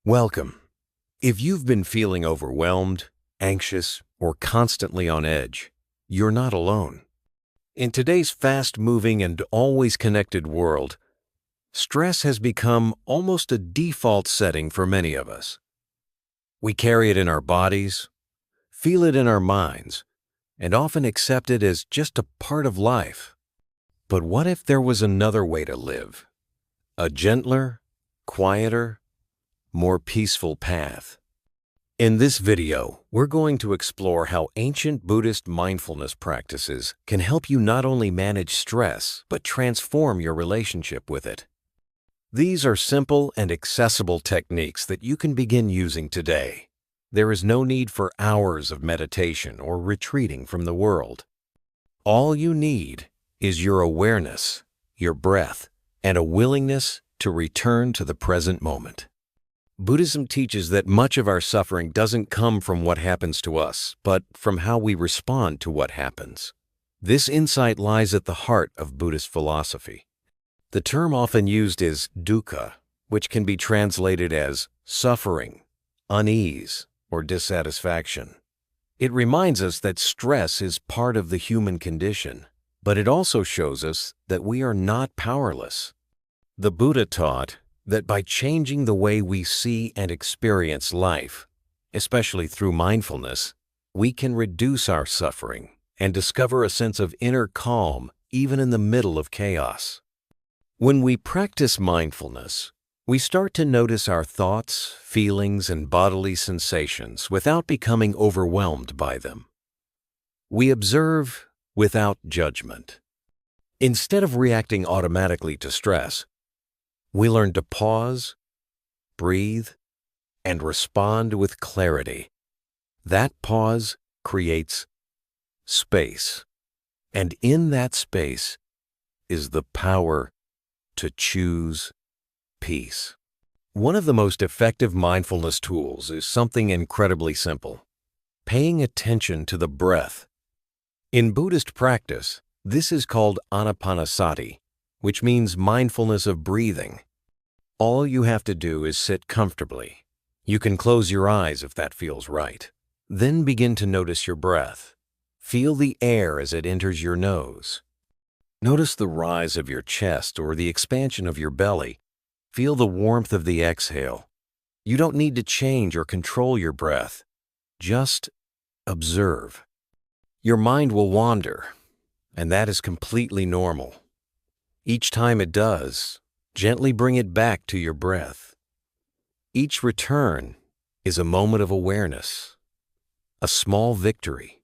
Welcome. If you've been feeling overwhelmed, anxious, or constantly on edge, you're not alone. In today's fast-moving and always connected world, stress has become almost a default setting for many of us. We carry it in our bodies, feel it in our minds, and often accept it as just a part of life. But what if there was another way to live? A gentler, quieter, more peaceful path. In this video, we're going to explore how ancient Buddhist mindfulness practices can help you not only manage stress, but transform your relationship with it. These are simple and accessible techniques that you can begin using today. There is no need for hours of meditation or retreating from the world. All you need is your awareness, your breath, and a willingness to return to the present moment. Buddhism teaches that much of our suffering doesn't come from what happens to us, but from how we respond to what happens. This insight lies at the heart of Buddhist philosophy. The term often used is dukkha, which can be translated as suffering, unease, or dissatisfaction. It reminds us that stress is part of the human condition, but it also shows us that we are not powerless. The Buddha taught that by changing the way we see and experience life, especially through mindfulness, we can reduce our suffering and discover a sense of inner calm even in the middle of chaos. When we practice mindfulness, we start to notice our thoughts, feelings, and bodily sensations without becoming overwhelmed by them. We observe without judgment. Instead of reacting automatically to stress, we learn to pause, breathe, and respond with clarity. That pause creates space, and in that space is the power to choose peace. One of the most effective mindfulness tools is something incredibly simple: paying attention to the breath. In Buddhist practice, this is called anapanasati, which means mindfulness of breathing. All you have to do is sit comfortably. You can close your eyes if that feels right. Then begin to notice your breath. Feel the air as it enters your nose. Notice the rise of your chest or the expansion of your belly. Feel the warmth of the exhale. You don't need to change or control your breath. Just observe. Your mind will wander, and that is completely normal. Each time it does, gently bring it back to your breath. Each return is a moment of awareness, a small victory.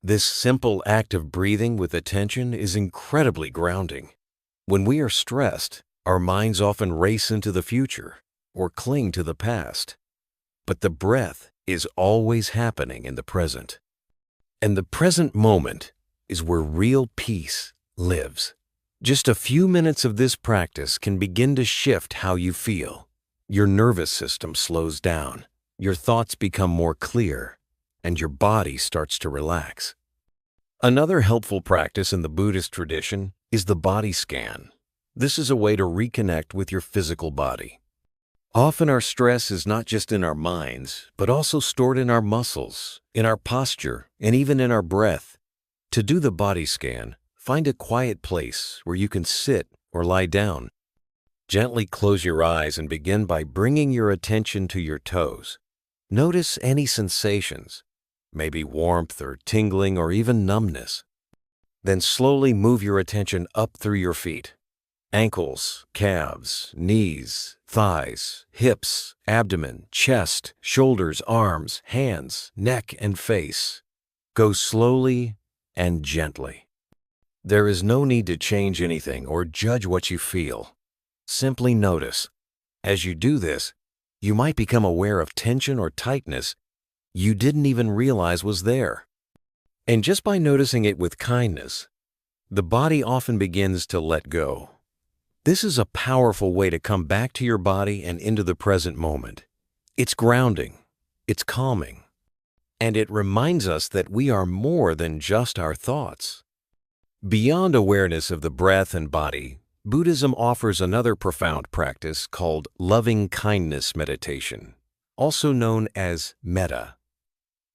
This simple act of breathing with attention is incredibly grounding. When we are stressed, our minds often race into the future or cling to the past. But the breath is always happening in the present. And the present moment is where real peace lives. Just a few minutes of this practice can begin to shift how you feel. Your nervous system slows down, your thoughts become more clear, and your body starts to relax. Another helpful practice in the Buddhist tradition is the body scan. This is a way to reconnect with your physical body. Often our stress is not just in our minds, but also stored in our muscles, in our posture, and even in our breath. To do the body scan, find a quiet place where you can sit or lie down. Gently close your eyes and begin by bringing your attention to your toes. Notice any sensations, maybe warmth or tingling or even numbness. Then slowly move your attention up through your feet. Ankles, calves, knees, thighs, hips, abdomen, chest, shoulders, arms, hands, neck, and face. Go slowly and gently. There is no need to change anything or judge what you feel. Simply notice. As you do this, you might become aware of tension or tightness you didn't even realize was there. And just by noticing it with kindness, the body often begins to let go. This is a powerful way to come back to your body and into the present moment. It's grounding, it's calming, and it reminds us that we are more than just our thoughts. Beyond awareness of the breath and body, Buddhism offers another profound practice called loving kindness meditation, also known as Metta.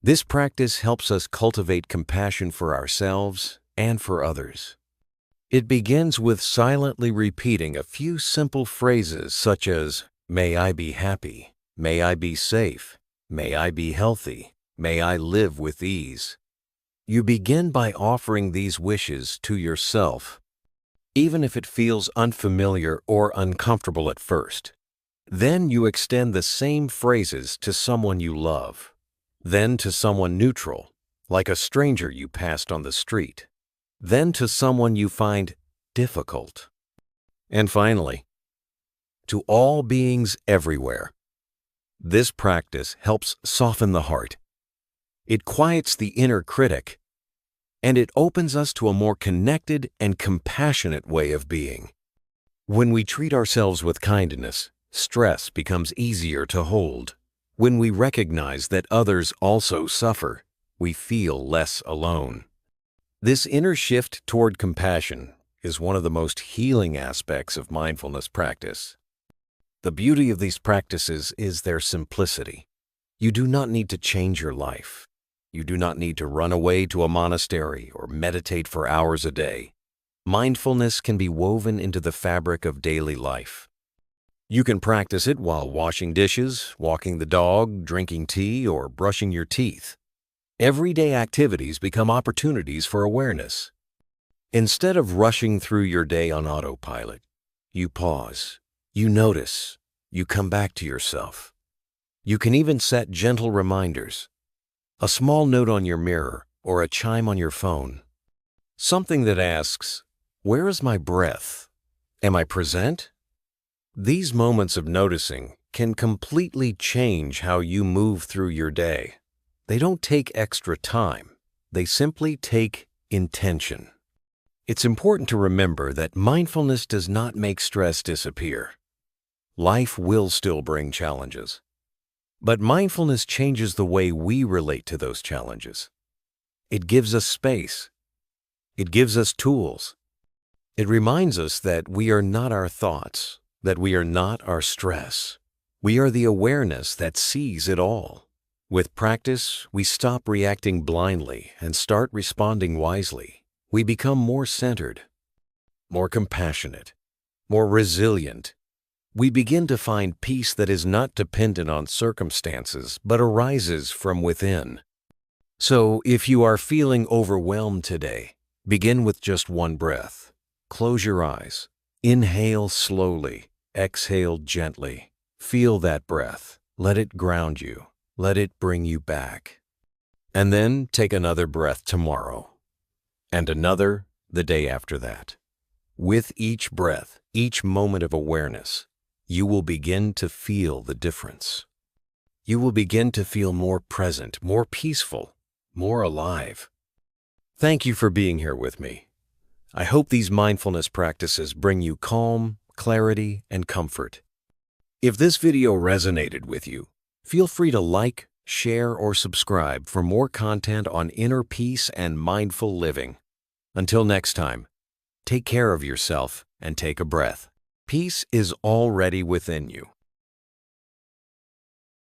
This practice helps us cultivate compassion for ourselves and for others. It begins with silently repeating a few simple phrases such as, "May I be happy," "May I be safe," "May I be healthy," "May I live with ease." You begin by offering these wishes to yourself, even if it feels unfamiliar or uncomfortable at first. Then you extend the same phrases to someone you love, then to someone neutral, like a stranger you passed on the street, then to someone you find difficult, and finally, to all beings everywhere. This practice helps soften the heart. It quiets the inner critic, and it opens us to a more connected and compassionate way of being. When we treat ourselves with kindness, stress becomes easier to hold. When we recognize that others also suffer, we feel less alone. This inner shift toward compassion is one of the most healing aspects of mindfulness practice. The beauty of these practices is their simplicity. You do not need to change your life. You do not need to run away to a monastery or meditate for hours a day. Mindfulness can be woven into the fabric of daily life. You can practice it while washing dishes, walking the dog, drinking tea, or brushing your teeth. Everyday activities become opportunities for awareness. Instead of rushing through your day on autopilot, you pause, you notice, you come back to yourself. You can even set gentle reminders, a small note on your mirror or a chime on your phone. Something that asks, "Where is my breath? Am I present?" These moments of noticing can completely change how you move through your day. They don't take extra time. They simply take intention. It's important to remember that mindfulness does not make stress disappear. Life will still bring challenges. But mindfulness changes the way we relate to those challenges. It gives us space. It gives us tools. It reminds us that we are not our thoughts, that we are not our stress. We are the awareness that sees it all. With practice, we stop reacting blindly and start responding wisely. We become more centered, more compassionate, more resilient. We begin to find peace that is not dependent on circumstances, but arises from within. So, if you are feeling overwhelmed today, begin with just one breath. Close your eyes. Inhale slowly. Exhale gently. Feel that breath. Let it ground you. Let it bring you back. And then take another breath tomorrow. And another the day after that. With each breath, each moment of awareness, you will begin to feel the difference. You will begin to feel more present, more peaceful, more alive. Thank you for being here with me. I hope these mindfulness practices bring you calm, clarity, and comfort. If this video resonated with you, feel free to like, share, or subscribe for more content on inner peace and mindful living. Until next time, take care of yourself and take a breath. Peace is already within you.